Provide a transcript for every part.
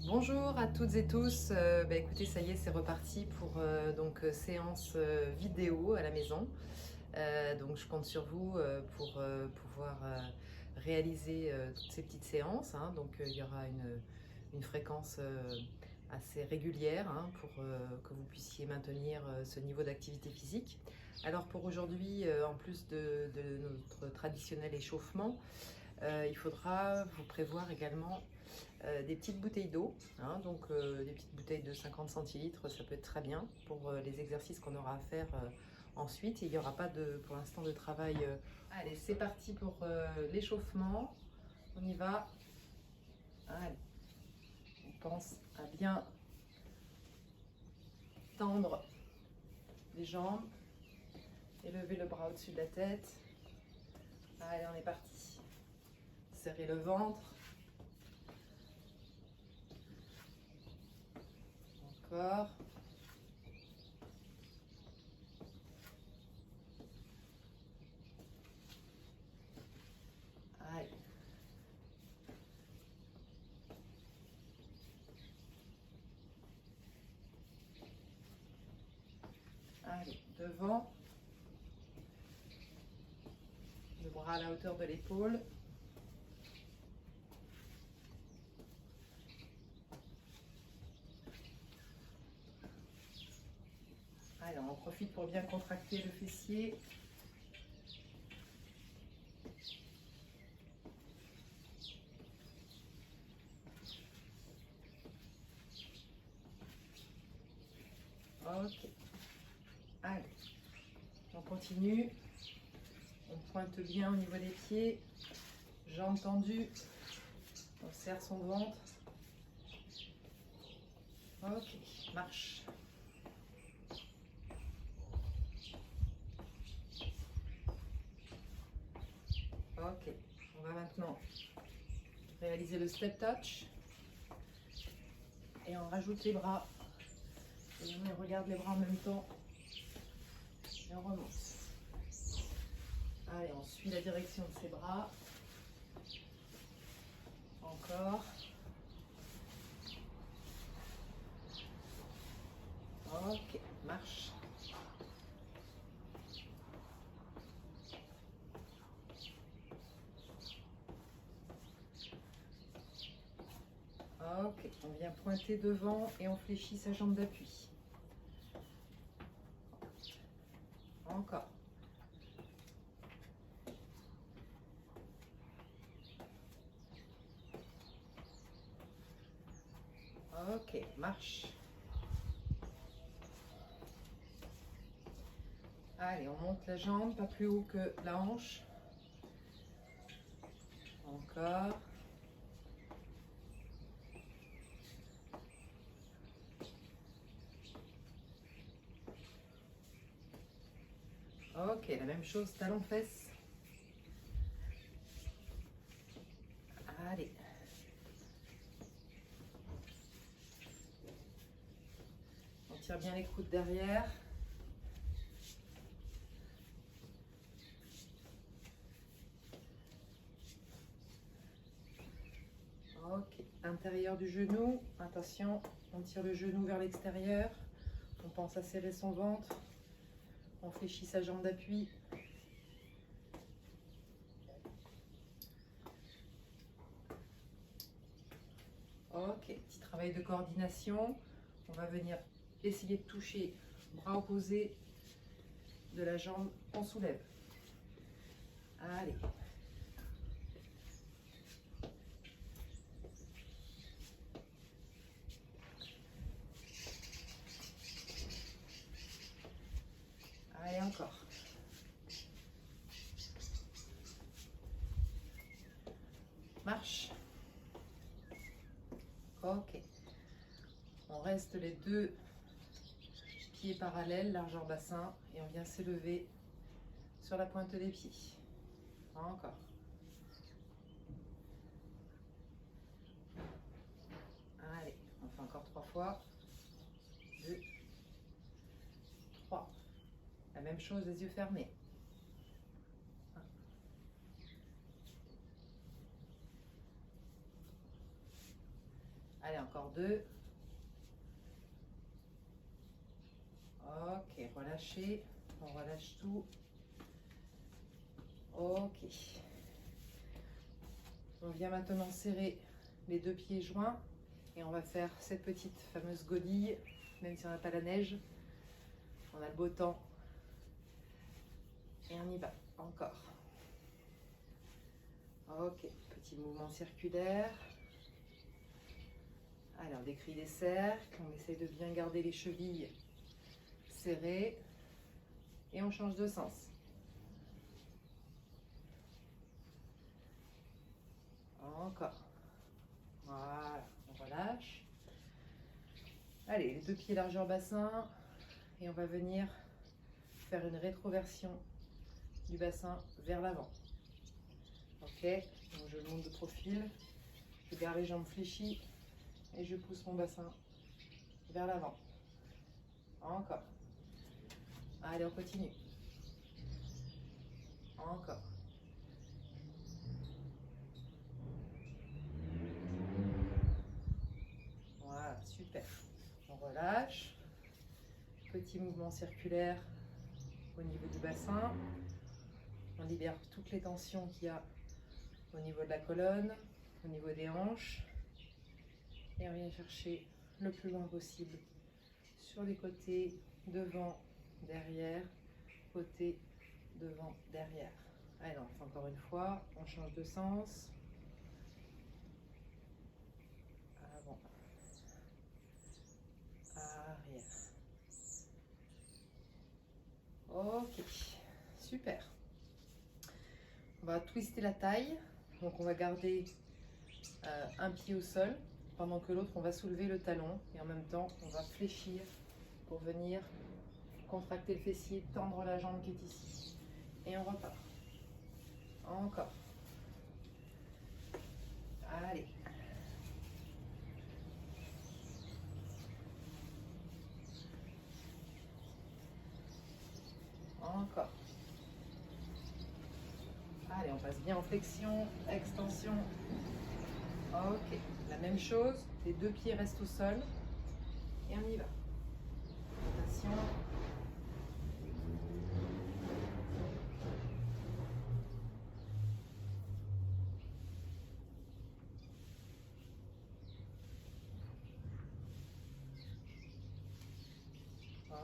Bonjour à toutes et tous. Écoutez, ça y est, c'est reparti pour séance vidéo à la maison. Donc je compte sur vous pour pouvoir réaliser toutes ces petites séances, hein. Il y aura une fréquence assez régulière, hein, pour que vous puissiez maintenir ce niveau d'activité physique. Alors pour aujourd'hui, en plus de notre traditionnel échauffement, il faudra vous prévoir également des petites bouteilles d'eau, hein, des petites bouteilles de 50 centilitres, ça peut être très bien pour les exercices qu'on aura à faire ensuite. Et il n'y aura pas pour l'instant de travail. Allez, c'est parti pour l'échauffement. On y va. Allez, on pense à bien tendre les jambes, élever le bras au-dessus de la tête. Allez, on est parti. Serrer le ventre. Encore. Allez. Allez, devant. Le bras à la hauteur de l'épaule. Allez, on en profite pour bien contracter le fessier. Ok. Allez, on continue. On pointe bien au niveau des pieds. Jambes tendues. On serre son ventre. Ok, marche. Ok, on va maintenant réaliser le step touch. Et on rajoute les bras. Et on regarde les bras en même temps. Et on remonte. Allez, on suit la direction de ses bras. Encore. Ok, marche. Ok, on vient pointer devant et on fléchit sa jambe d'appui. Encore. Ok, marche. Allez, on monte la jambe, pas plus haut que la hanche. Encore. Ok, la même chose, talon-fesse. Allez. On tire bien les coudes derrière. Ok, intérieur du genou. Attention, on tire le genou vers l'extérieur. On pense à serrer son ventre. On fléchit sa jambe d'appui. Ok, petit travail de coordination. On va venir essayer de toucher bras opposés de la jambe qu'on soulève. Allez. Allez, encore. Marche. Ok. On reste les deux pieds parallèles, largeur bassin, et on vient s'élever sur la pointe des pieds. Encore. Allez, on fait encore 3 fois. 2, 3. La même chose, les yeux fermés. Allez, encore 2. Ok, relâchez. On relâche tout. Ok. On vient maintenant serrer les 2 pieds joints et on va faire cette petite fameuse godille, même si on n'a pas la neige. On a le beau temps. Et on y va. Encore. Ok, petit mouvement circulaire. Alors, des cris, des cercles. On essaie de bien garder les chevilles serrées. Et on change de sens. Encore. Voilà, on relâche. Allez, les 2 pieds largeur bassin. Et on va venir faire une rétroversion du bassin vers l'avant. Ok, donc je monte de profil. Je garde les jambes fléchies. Et je pousse mon bassin vers l'avant. Encore. Allez, on continue. Encore. Voilà, super. On relâche. Petit mouvement circulaire au niveau du bassin. On libère toutes les tensions qu'il y a au niveau de la colonne, au niveau des hanches. Et on vient chercher le plus loin possible sur les côtés, devant, derrière, côté, devant, derrière. Allez, on fait encore une fois. On change de sens. Avant, arrière. Ok, super. On va twister la taille. Donc on va garder un pied au sol, pendant que l'autre, on va soulever le talon. Et en même temps, on va fléchir pour venir contracter le fessier, tendre la jambe qui est ici. Et on repart. Encore. Allez. Encore. Allez, on passe bien en flexion, extension. Ok, la même chose, les 2 pieds restent au sol. Et on y va. Rotation.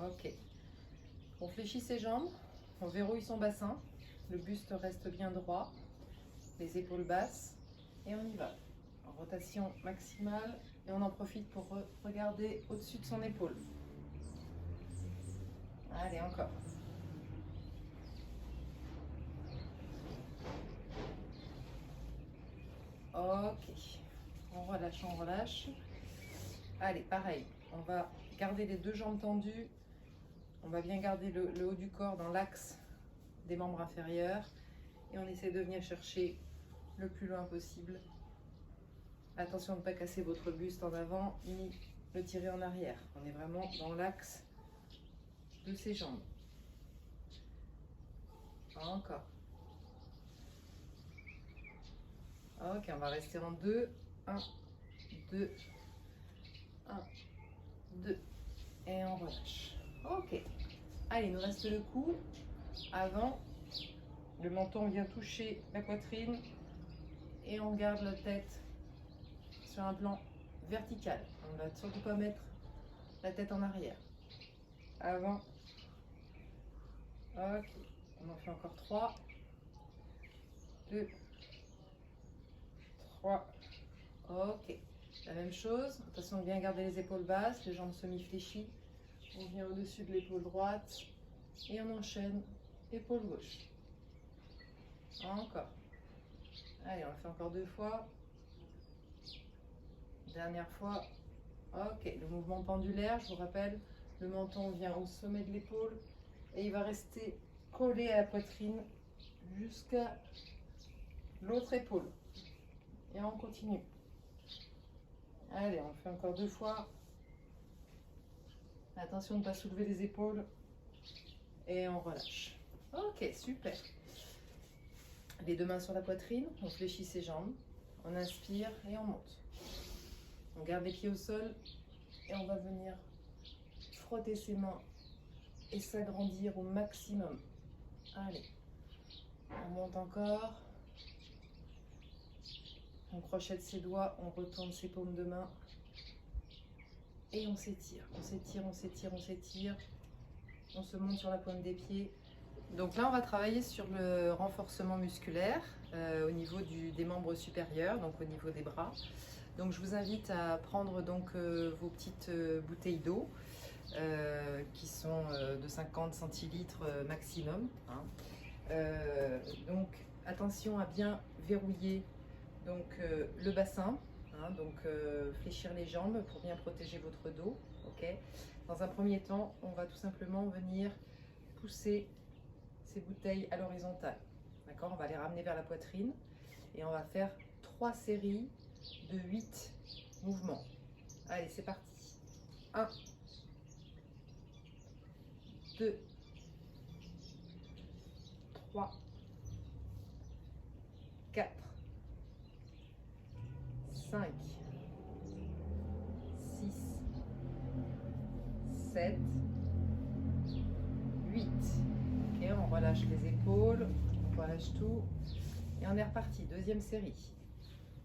Ok. On fléchit ses jambes, on verrouille son bassin. Le buste reste bien droit. Les épaules basses. Et on y va. En rotation maximale. Et on en profite pour regarder au-dessus de son épaule. Allez, encore. Ok. On relâche, on relâche. Allez, pareil. On va garder les 2 jambes tendues. On va bien garder le haut du corps dans l'axe des membres inférieurs. Et on essaie de venir chercher le plus loin possible. Attention de ne pas casser votre buste en avant ni le tirer en arrière. On est vraiment dans l'axe de ses jambes. Encore. Ok, on va rester en 2. 1, 2, 1, 2. Et on relâche. Ok. Allez, il nous reste le cou. Avant, le menton vient toucher la poitrine. Et on garde la tête sur un plan vertical. On ne va surtout pas mettre la tête en arrière. Avant. Ok. On en fait encore 3. 2. 3. Ok. La même chose. Attention de bien garder les épaules basses, les jambes semi-fléchies. On vient au-dessus de l'épaule droite. Et on enchaîne épaule gauche. Encore. Allez, on le fait encore 2 fois. Dernière fois. Ok, le mouvement pendulaire, je vous rappelle, le menton vient au sommet de l'épaule et il va rester collé à la poitrine jusqu'à l'autre épaule. Et on continue. Allez, on le fait encore 2 fois. Attention de ne pas soulever les épaules. Et on relâche. Ok, super. Les 2 mains sur la poitrine, on fléchit ses jambes. On inspire et on monte. On garde les pieds au sol et on va venir frotter ses mains et s'agrandir au maximum. Allez, on monte encore. On crochette ses doigts, on retourne ses paumes de main. Et on s'étire, on s'étire, on s'étire, on s'étire. On se monte sur la pointe des pieds. Donc là, on va travailler sur le renforcement musculaire au niveau des membres supérieurs, donc au niveau des bras. Donc je vous invite à prendre donc, vos petites bouteilles d'eau qui sont de 50 centilitres maximum. Hein. Donc attention à bien verrouiller donc, le bassin, hein, donc fléchir les jambes pour bien protéger votre dos. Okay. Dans un premier temps, on va tout simplement venir pousser ces bouteilles à l'horizontale. D'accord, on va les ramener vers la poitrine et on va faire 3 séries de 8 mouvements. Allez, c'est parti. 1, 2, 3, 4, 5, 6, 7, 8. Ok, on relâche les épaules, on relâche tout. Et on est reparti. Deuxième série.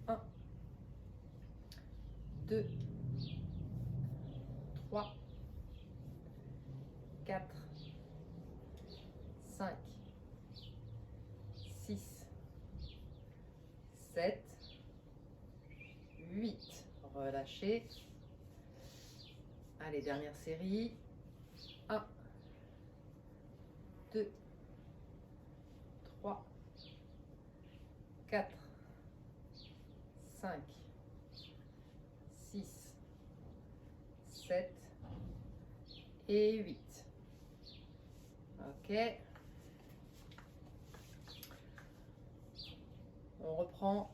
1, 2, 3, 4, 5, 6, 7, 8. Relâchez. Allez, dernière série. 1, 2, 3, 4, 5, 6, 7 et 8. Ok. On reprend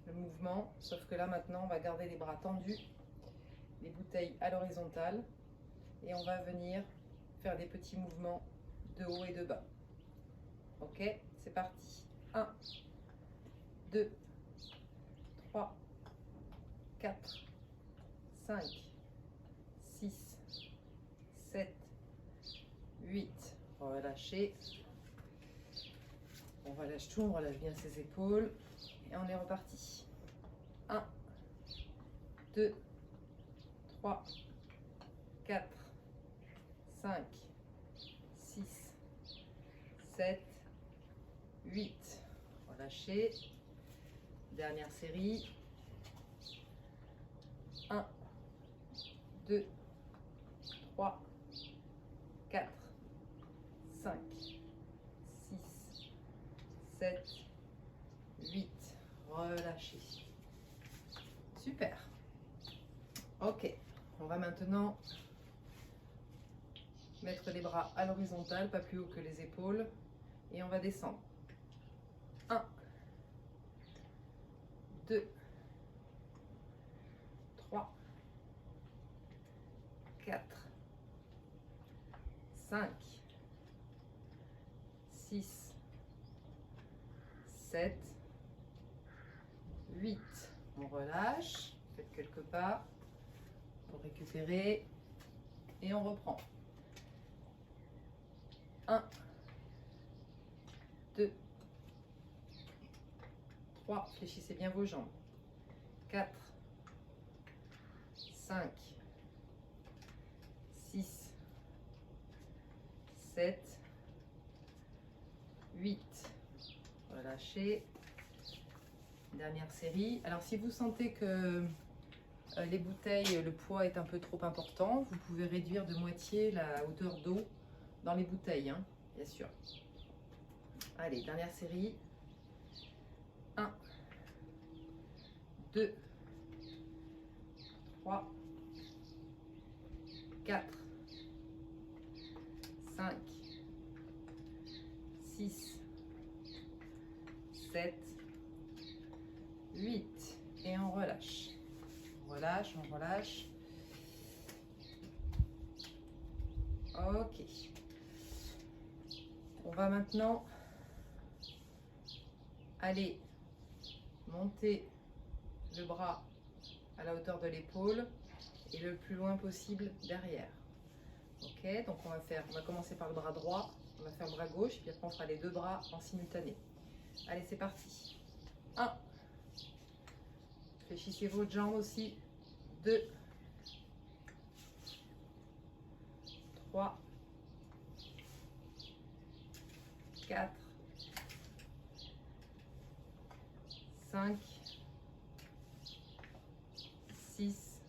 le mouvement, sauf que là maintenant on va garder les bras tendus, les bouteilles à l'horizontale et on va venir faire des petits mouvements de haut et de bas. Ok, c'est parti. 1, 2, 3, 4, 5, 6, 7, 8. Relâchez. On relâche tout, on relâche bien ses épaules. Et on est reparti. 1, 2, 3, 4, 5, 6, 7, 8. Relâchez. Dernière série. 1, 2, 3, 4, 5, 6, 7, 8. Relâchez. Super. Ok. On va maintenant mettre les bras à l'horizontale, pas plus haut que les épaules. Et on va descendre. 1, 2, 3, 4, 5, 6, 7, 8. On relâche, faites quelques pas pour récupérer et on reprend. 1, 2, 3, fléchissez bien vos jambes. 4, 5, 6, 7, 8. Relâchez. Dernière série. Alors si vous sentez que les bouteilles, le poids est un peu trop important, vous pouvez réduire de moitié la hauteur d'eau dans les bouteilles, hein, bien sûr. Allez, dernière série. 1, 2, 3, 4, 5, 6, 7, 8. Et on relâche. On relâche, on relâche. Ok. On va maintenant aller monter le bras à la hauteur de l'épaule et le plus loin possible derrière. Ok, donc on va commencer par le bras droit, on va faire le bras gauche, puis après on fera les deux bras en simultané. Allez, c'est parti. 1. Fléchissez votre jambe aussi. 2. 3. 4. 5. 6.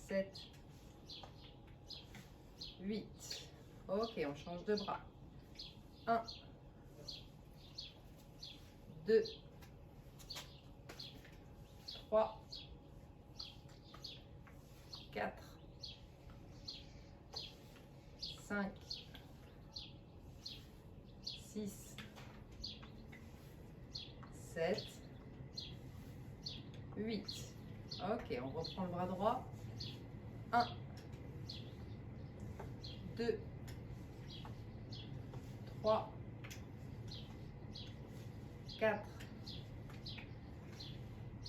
7. 8. Ok, on change de bras. 1. 2. 3. 4. 5. 6. 7. 8. Ok, on reprend le bras droit. 1. 2. 3. 4.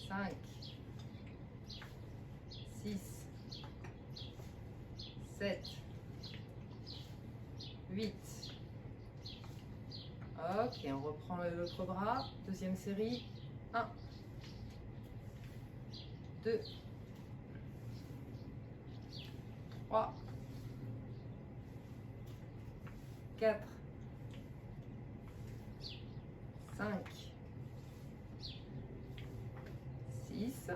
5. 6. 7. 8. Ok, on reprend l'autre bras. Deuxième série. 1. 2. 3. 4. 5. 6.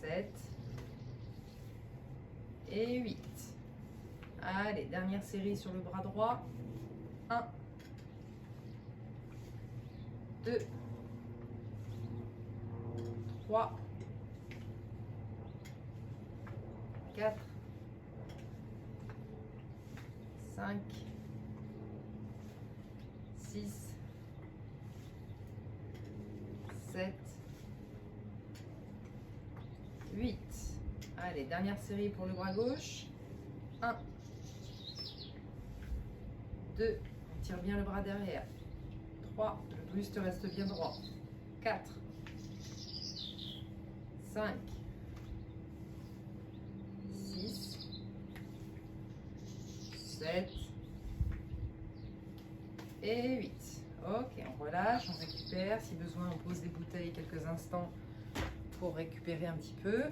7. Et 8. Allez, dernière série sur le bras droit. 1. 2. 3. 4. 5. 6. 7. 8. Allez, dernière série pour le bras gauche. 1. 2. On tire bien le bras derrière. 3. Le buste reste bien droit. 4. 5. 6. 7. Et 8. Ok, on relâche, on récupère. Si besoin, on pose des bouteilles quelques instants pour récupérer un petit peu.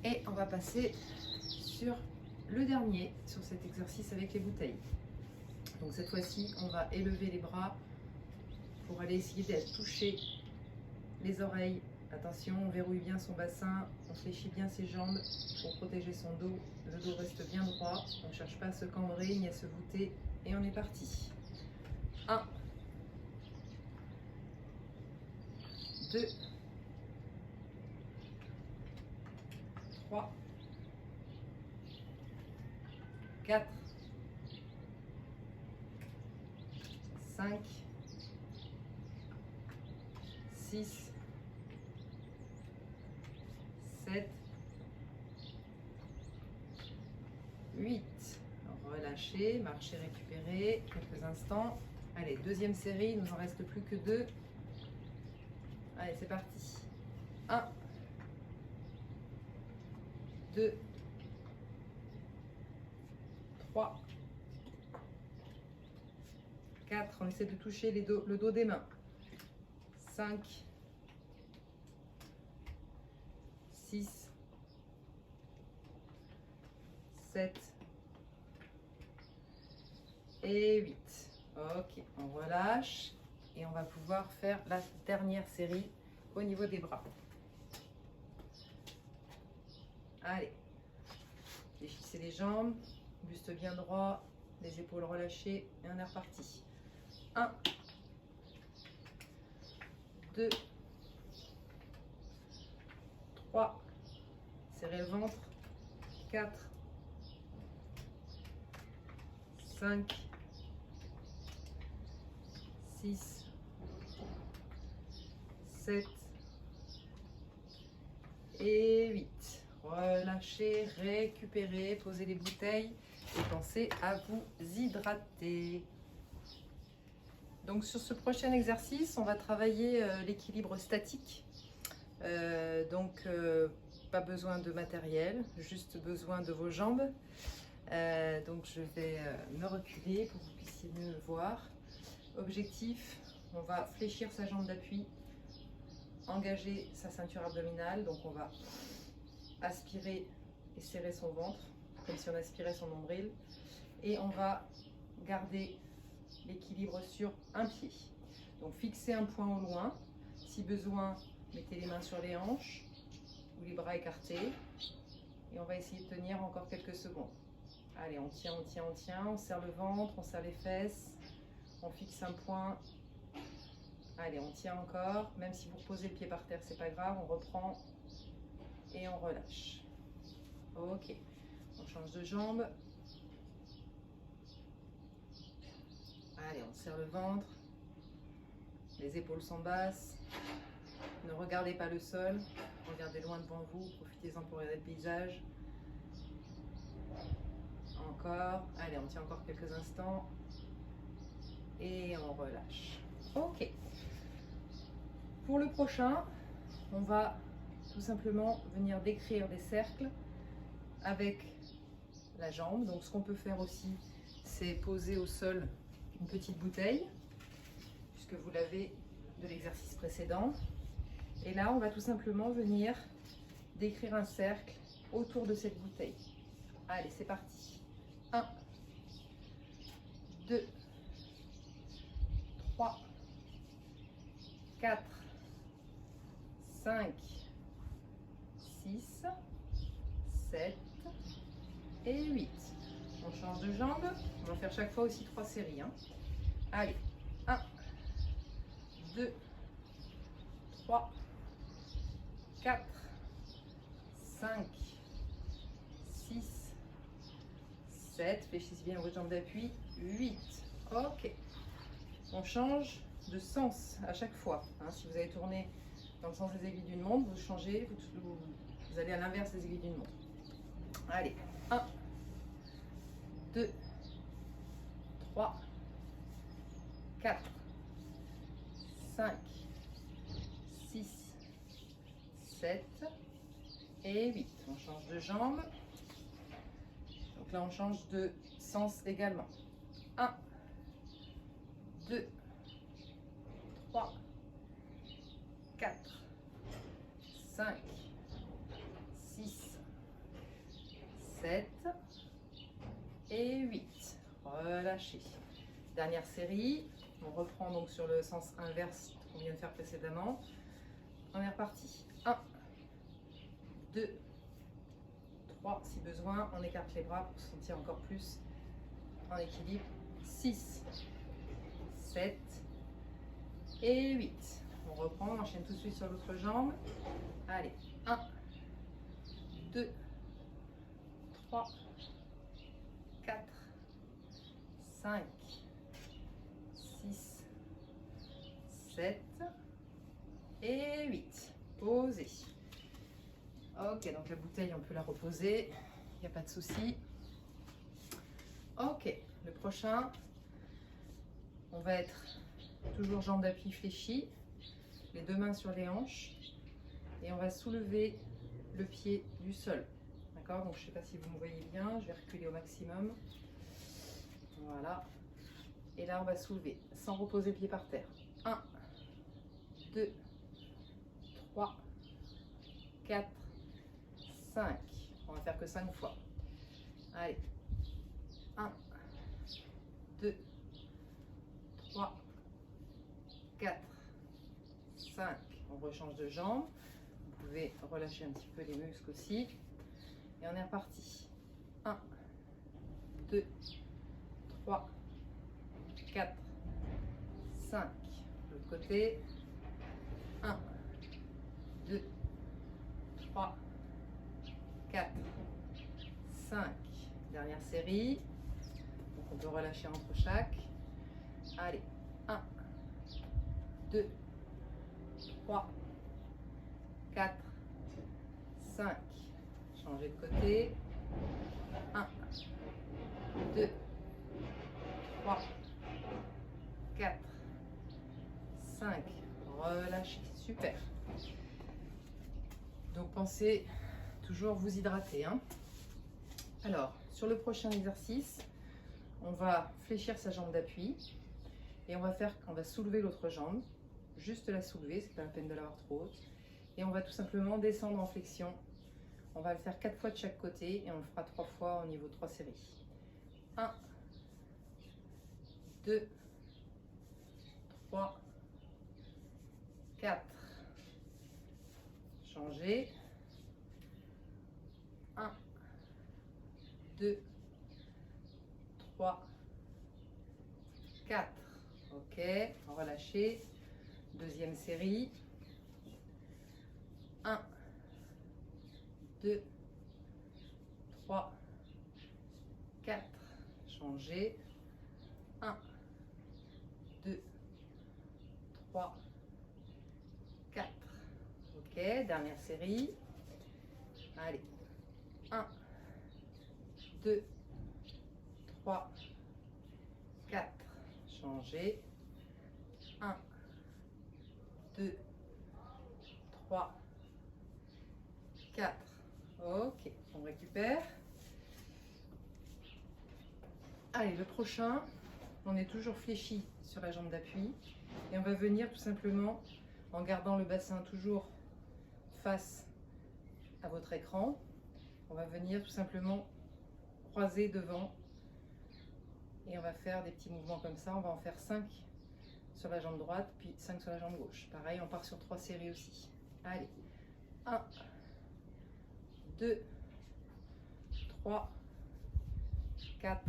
Et on va passer sur le dernier, sur cet exercice avec les bouteilles. Donc cette fois-ci, on va élever les bras pour aller essayer d'être touché les oreilles. Attention, on verrouille bien son bassin, on fléchit bien ses jambes pour protéger son dos. Le dos reste bien droit, on ne cherche pas à se cambrer ni à se voûter. Et on est parti. 1. 2. 3. 4. 5. 6. 7. 8. Relâchez, marchez, récupérez quelques instants. Allez, deuxième série, il nous en reste plus que 2. Allez, c'est parti. 1. 2. 3. 4. On essaie de toucher le dos des mains. 5. 6. 7. Et 8. Ok, on relâche et on va pouvoir faire la dernière série au niveau des bras. Allez, fléchissez les jambes, buste bien droit, les épaules relâchées et on est reparti. 1, 2, 3, serrez le ventre, 4, 5, 6, 7 et 8. Relâchez, récupérez, posez les bouteilles et pensez à vous hydrater. Donc sur ce prochain exercice, on va travailler l'équilibre statique. Pas besoin de matériel, juste besoin de vos jambes. Donc je vais me reculer pour que vous puissiez mieux me voir. Objectif, on va fléchir sa jambe d'appui, engager sa ceinture abdominale. Donc on va aspirer et serrer son ventre, comme si on aspirait son nombril. Et on va garder l'équilibre sur un pied. Donc fixez un point au loin. Si besoin, mettez les mains sur les hanches ou les bras écartés. Et on va essayer de tenir encore quelques secondes. Allez, on tient, on tient, on tient. On serre le ventre, on serre les fesses. On fixe un point. Allez, on tient encore. Même si vous reposez le pied par terre, c'est pas grave. On reprend et on relâche. Ok. On change de jambe. Allez, on serre le ventre. Les épaules sont basses. Ne regardez pas le sol. Regardez loin devant vous. Profitez-en pour regarder le paysage. Encore. Allez, on tient encore quelques instants. Et on relâche. Ok. Pour le prochain, on va tout simplement venir décrire des cercles avec la jambe. Donc ce qu'on peut faire aussi, c'est poser au sol une petite bouteille, puisque vous l'avez de l'exercice précédent. Et là, on va tout simplement venir décrire un cercle autour de cette bouteille. Allez, c'est parti. 1, 2, 3, 4, 5, 6, 7 et 8. On change de jambe. On va faire chaque fois aussi 3 séries. Allez, 1, 2, 3, 4, 5, 6, 7. Fléchissez bien votre jambe d'appui. 8. Ok. On change de sens à chaque fois. Si vous avez tourné dans le sens des aiguilles d'une montre, vous changez, vous allez à l'inverse des aiguilles d'une montre. Allez, 1, 2, 3, 4, 5, 6, 7 et 8. On change de jambe. Donc là, on change de sens également. 1, 2, 3, 4, 5, 6, 7 et 8. Relâchez. Dernière série. On reprend donc sur le sens inverse qu'on vient de faire précédemment. On est reparti. 1, 2, 3. Si besoin, on écarte les bras pour se sentir encore plus en équilibre. 6, 7 et 8. On reprend, on enchaîne tout de suite sur l'autre jambe. Allez, 1, 2, 3, 4, 5, 6, 7 et 8. Posez. Ok, donc la bouteille, on peut la reposer. Il n'y a pas de souci. Ok, le prochain, on va être toujours jambes d'appui fléchies, les deux mains sur les hanches, et on va soulever le pied du sol. D'accord? Donc je ne sais pas si vous me voyez bien, je vais reculer au maximum. Voilà. Et là, on va soulever sans reposer le pied par terre. 1, 2, 3, 4, 5. On va faire que 5 fois. Allez. 1, 2, 3, 4, 5. On rechange de jambe. Vous pouvez relâcher un petit peu les muscles aussi. Et on est reparti. 1, 2, 3, 4, 5. L'autre côté. 1, 2, 3, 4, 5. Dernière série. Donc on peut relâcher entre chaque. Allez. 1, 2, 3, 4, 5. Changez de côté. 1, 2, 3, 4, 5. Relâchez. Super. Donc pensez toujours vous hydrater. Hein. Alors, sur le prochain exercice, on va fléchir sa jambe d'appui et on va soulever l'autre jambe. Juste la soulever, c'est pas la peine de l'avoir trop haute. Et on va tout simplement descendre en flexion. On va le faire 4 fois de chaque côté et on le fera 3 fois au niveau de 3 séries. 1, 2, 3, 4. Changez. 1, 2, 3, 4. Ok, relâchez. Deuxième série. 1, 2, 3, 4. Changez. 1, 2, 3, 4. Ok, dernière série. Allez. 1, 2, 3, 4. Changez. 1, 2, 3, 4. Ok, on récupère. Allez, le prochain, on est toujours fléchi sur la jambe d'appui. Et on va venir tout simplement, en gardant le bassin toujours face à votre écran, on va venir tout simplement croiser devant. Et on va faire des petits mouvements comme ça. On va en faire 5 sur la jambe droite, puis 5 sur la jambe gauche. Pareil, on part sur 3 séries aussi. Allez, 1, 2, 3, 4,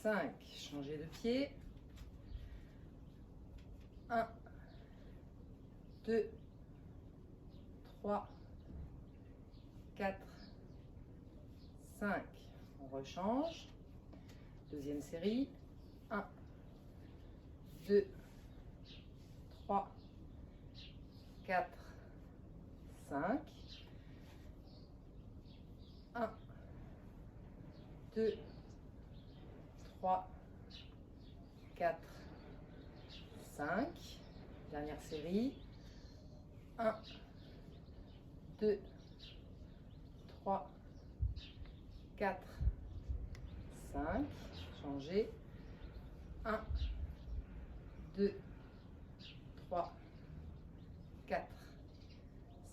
5. Changez de pied. 1, 2, 3, 4, 5. On rechange. Deuxième série. 1, 2, 3, 4, 5. 1, 2, 3, 4, 5. Dernière série. 1, 2, 3, 4, 5. Changez. 1, 2, 3, 4,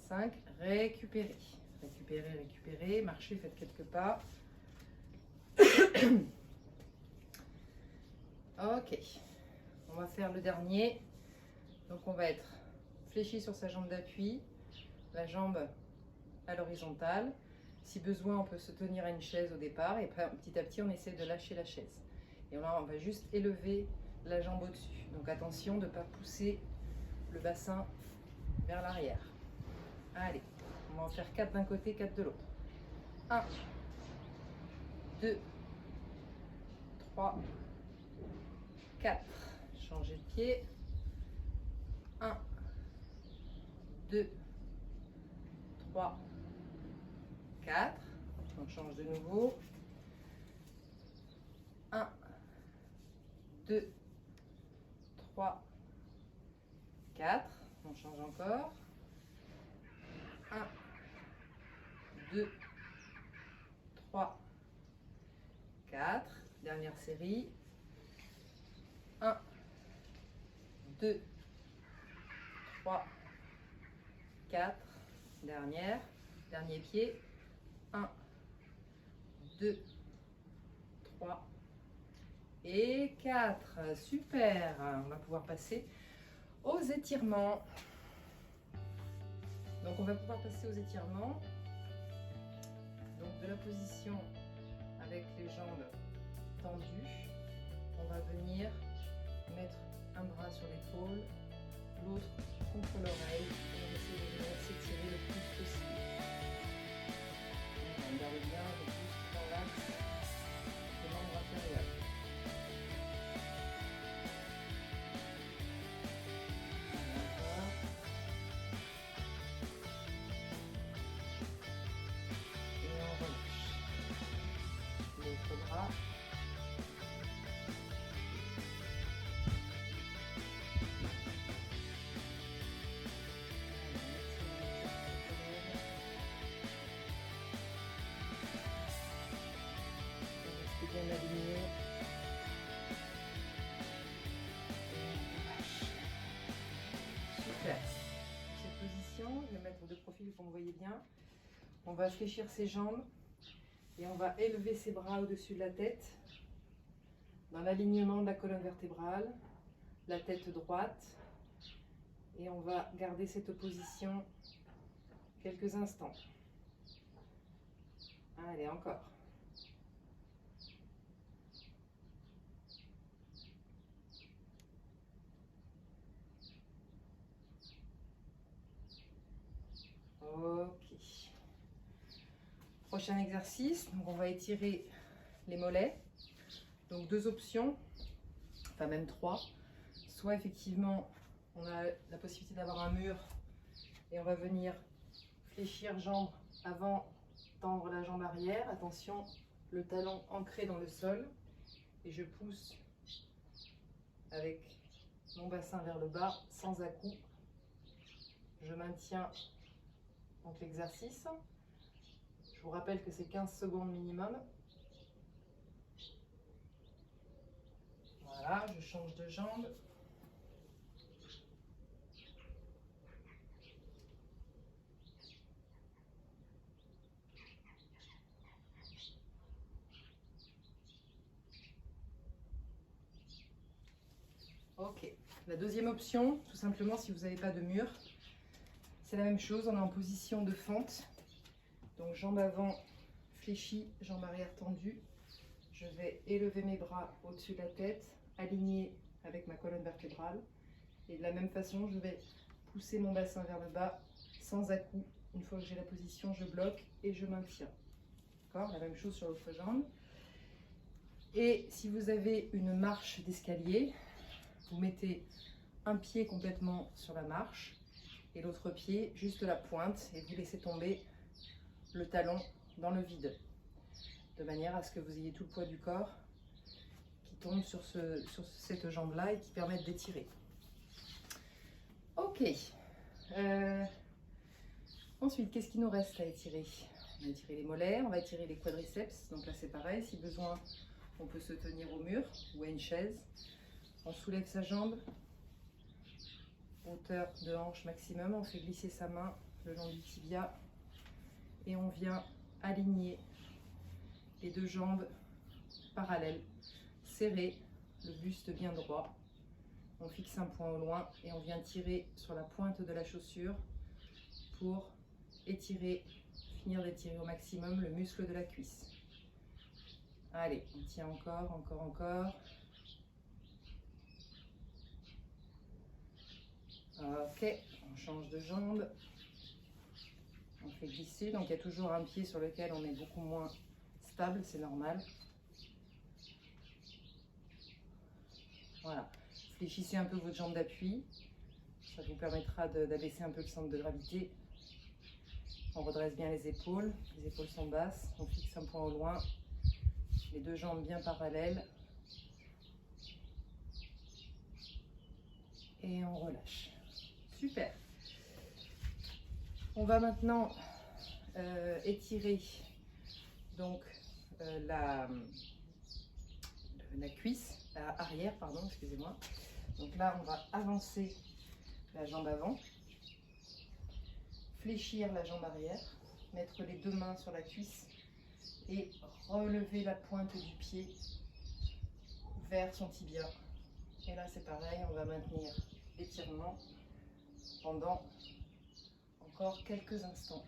5. Récupérez. Récupérez, récupérez. Marchez, faites quelques pas. Ok. On va faire le dernier. Donc on va être fléchi sur sa jambe d'appui. La jambe à l'horizontale. Si besoin, on peut se tenir à une chaise au départ. Et petit à petit, on essaie de lâcher la chaise. Et là, on va juste élever la jambe au-dessus. Donc attention de ne pas pousser le bassin vers l'arrière. Allez, on va en faire 4 d'un côté, 4 de l'autre. 1, 2, 3, 4. Changez de pied. 1, 2, 3, 4. On change de nouveau. 1, 2, 3, 4. On change encore. 1, 2, 3, 4. Dernière série. 1, 2, 3, 4. Dernière. Dernier pied. 1, 2, 3 et 4. Super. On va pouvoir passer aux étirements. Donc on va pouvoir passer aux étirements. Donc de la position avec les jambes tendues, on va venir mettre un bras sur l'épaule, l'autre contre l'oreille. Et on essaie de venir s'étirer le plus possible. On garde bien le plus dans l'axe des membres inférieurs. Et on relâche. L'autre bras. voyez bien. On va fléchir ses jambes et on va élever ses bras au-dessus de la tête, dans l'alignement de la colonne vertébrale, la tête droite. Et on va garder cette position quelques instants. Allez, encore. Ok. Prochain exercice, donc on va étirer les mollets. Donc 2 options, enfin même 3. Soit effectivement, on a la possibilité d'avoir un mur et on va venir fléchir jambe avant, tendre la jambe arrière. Attention, le talon ancré dans le sol. Et je pousse avec mon bassin vers le bas, sans à-coups. Je maintiens donc l'exercice. Je vous rappelle que c'est 15 secondes minimum. Voilà, je change de jambe. Ok, la deuxième option, tout simplement si vous n'avez pas de mur, c'est la même chose, on est en position de fente. Donc jambe avant fléchie, jambe arrière tendue. Je vais élever mes bras au-dessus de la tête, aligner avec ma colonne vertébrale. Et de la même façon, je vais pousser mon bassin vers le bas, sans à-coups. Une fois que j'ai la position, je bloque et je maintiens. D'accord ? La même chose sur l'autre jambe. Et si vous avez une marche d'escalier, vous mettez un pied complètement sur la marche et l'autre pied juste la pointe et vous laissez tomber le talon dans le vide, de manière à ce que vous ayez tout le poids du corps qui tombe sur cette jambe-là et qui permette d'étirer. Ok. Ensuite, qu'est-ce qu'il nous reste à étirer? On va étirer les mollets, on va étirer les quadriceps. Donc là, c'est pareil. Si besoin, on peut se tenir au mur ou à une chaise. On soulève sa jambe, hauteur de hanche maximum. On fait glisser sa main le long du tibia et on vient aligner les 2 jambes parallèles, serrer, le buste bien droit. On fixe un point au loin et on vient tirer sur la pointe de la chaussure pour étirer, finir d'étirer au maximum le muscle de la cuisse. Allez, on tient encore, encore, encore. Ok, on change de jambe. On fait glisser, donc il y a toujours un pied sur lequel on est beaucoup moins stable, c'est normal. Voilà, fléchissez un peu votre jambe d'appui. Ça vous permettra d'abaisser un peu le centre de gravité. On redresse bien les épaules sont basses, on fixe un point au loin, les 2 jambes bien parallèles. Et on relâche. Super. On va maintenant étirer donc la cuisse, arrière, pardon, excusez-moi. Donc là, on va avancer la jambe avant, fléchir la jambe arrière, mettre les 2 mains sur la cuisse et relever la pointe du pied vers son tibia. Et là, c'est pareil, on va maintenir l'étirement pendant encore quelques instants.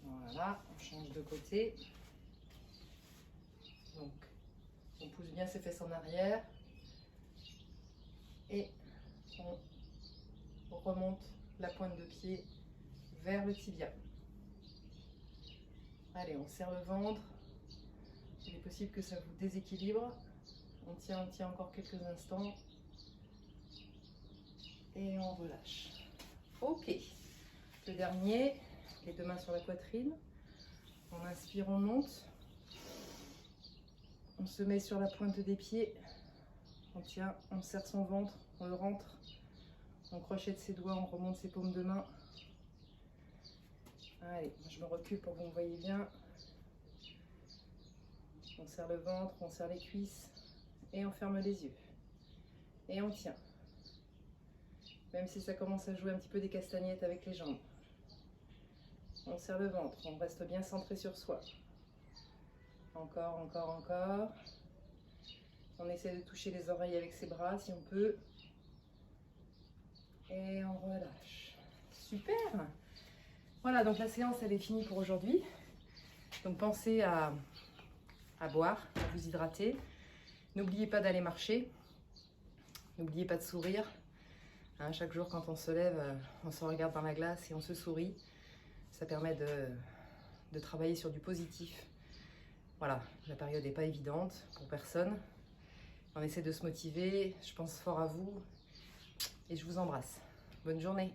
Voilà, on change de côté. Donc, on pousse bien ses fesses en arrière et on remonte la pointe de pied vers le tibia. Allez, on serre le ventre. Il est possible que ça vous déséquilibre. On tient encore quelques instants. Et on relâche. Ok. Le dernier, les 2 mains sur la poitrine. On inspire, on monte. On se met sur la pointe des pieds. On tient, on serre son ventre, on le rentre. On crochette ses doigts, on remonte ses paumes de main. Allez, je me recule pour que vous me voyez bien. On serre le ventre, on serre les cuisses et on ferme les yeux. Et on tient. Même si ça commence à jouer un petit peu des castagnettes avec les jambes. On serre le ventre, on reste bien centré sur soi. Encore, encore, encore. On essaie de toucher les oreilles avec ses bras si on peut. Et on relâche. Super! Voilà, donc la séance elle est finie pour aujourd'hui. Donc pensez à boire, à vous hydrater. N'oubliez pas d'aller marcher. N'oubliez pas de sourire. Hein, chaque jour quand on se lève, on se regarde dans la glace et on se sourit. Ça permet de travailler sur du positif. Voilà, la période n'est pas évidente pour personne. On essaie de se motiver. Je pense fort à vous et je vous embrasse. Bonne journée.